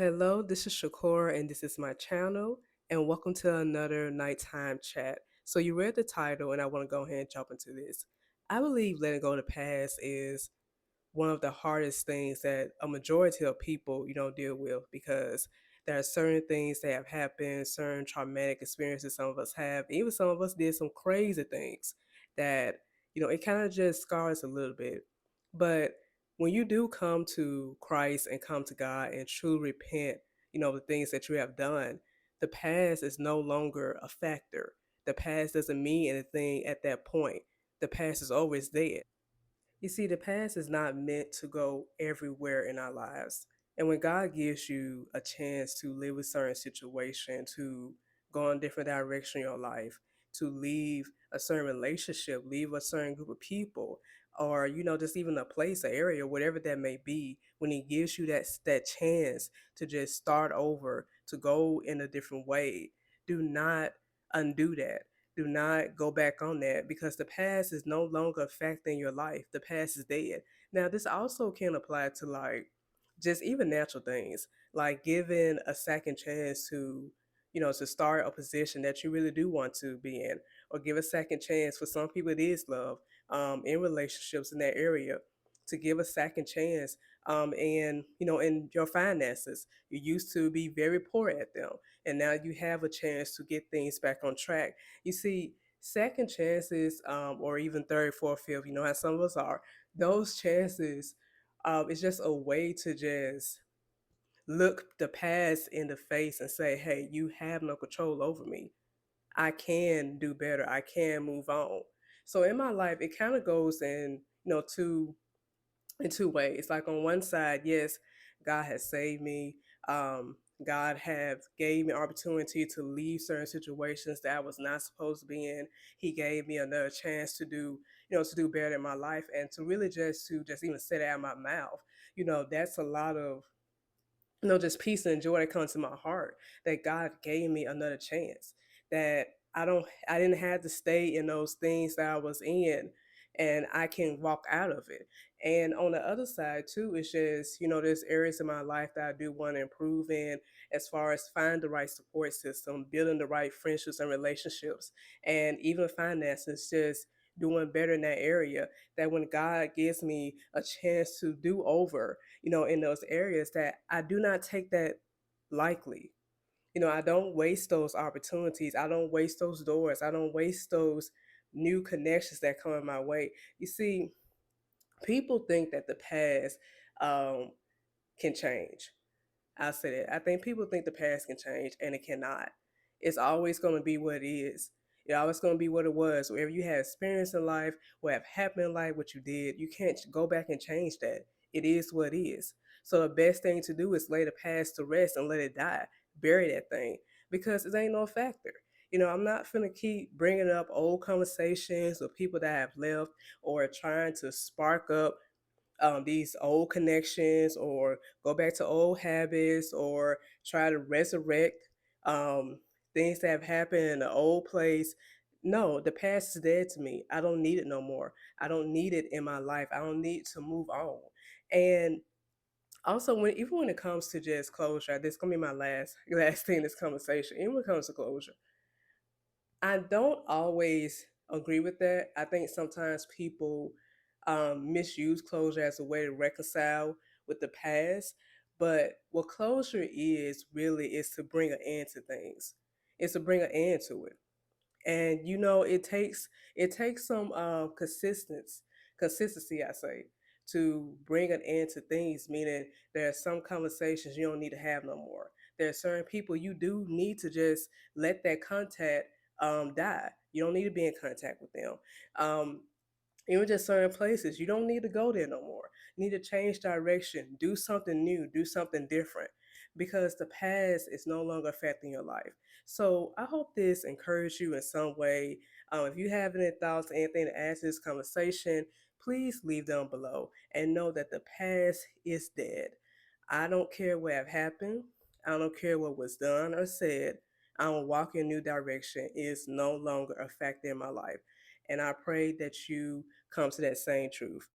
Hello, this is Shakur, and this is my channel, and welcome to another nighttime chat. So, you read the title, and I want to go ahead and jump into this. I believe letting go of the past is one of the hardest things that a majority of people, deal with because there are certain things that have happened, certain traumatic experiences some of us have, even some of us did some crazy things that, it kind of just scars a little bit. But when you do come to Christ and come to God and truly repent, the things that you have done, the past is no longer a factor. The past doesn't mean anything at that point. The past is always there. You see, the past is not meant to go everywhere in our lives. And when God gives you a chance to live a certain situation, to go in a different direction in your life, to leave a certain relationship, leave a certain group of people, or just even a place, an area, whatever that may be, when He gives you that chance to just start over, to go in a different way, do not undo that. Do not go back on that because the past is no longer affecting your life. The past is dead. Now, this also can apply to like just even natural things, like giving a second chance to start a position that you really do want to be in, or give a second chance. For some people, it is love, in relationships in that area, to give a second chance, and in your finances. You used to be very poor at them, and now you have a chance to get things back on track. You see, second chances, or even third, fourth, fifth, how some of us are, those chances, it's just a way to just look the past in the face and say, hey, you have no control over me. I can do better. I can move on. So in my life, it kind of goes in two ways. Like on one side, yes, God has saved me. God have gave me opportunity to leave certain situations that I was not supposed to be in. He gave me another chance to do better in my life and to really just even say it out of my mouth. That's a lot of just peace and joy that comes to my heart, that God gave me another chance, that I didn't have to stay in those things that I was in, and I can walk out of it. And on the other side too, it's just, there's areas in my life that I do want to improve in, as far as find the right support system, building the right friendships and relationships, and even finances, just doing better in that area, that when God gives me a chance to do over, in those areas, that I do not take that lightly. I don't waste those opportunities. I don't waste those doors. I don't waste those new connections that come in my way. You see, people think that the past um, can change. I say that. I think people think the past can change, and it cannot. It's always going to be what it is. It's always going to be what it was. Whatever you had experience in life, what have happened in life, what you did, you can't go back and change that. It is what it is. So the best thing to do is lay the past to rest and let it die. Bury that thing because it ain't no factor. I'm not finna keep bringing up old conversations with people that have left, or trying to spark up these old connections, or go back to old habits, or try to resurrect um, things that have happened in the old place. No, the past is dead to me. I don't need it no more. I don't need it in my life. I don't need to move on. And also, even when it comes to just closure, this is gonna be my last thing in this conversation. Even when it comes to closure, I don't always agree with that. I think sometimes people misuse closure as a way to reconcile with the past. But what closure is really is to bring an end to things. It's to bring an end to it. And it takes some consistency, I say, to bring an end to things. Meaning, there are some conversations you don't need to have no more. There are certain people you do need to just let that contact die. You don't need to be in contact with them. Um, Even just certain places, you don't need to go there no more. You need to change direction, do something new, do something different, because the past is no longer affecting your life. So I hope this encouraged you in some way. If you have any thoughts, anything to add to this conversation, please leave them below and know that the past is dead. I don't care what have happened. I don't care what was done or said. I'm walking a new direction. It is no longer affecting my life. And I pray that you come to that same truth.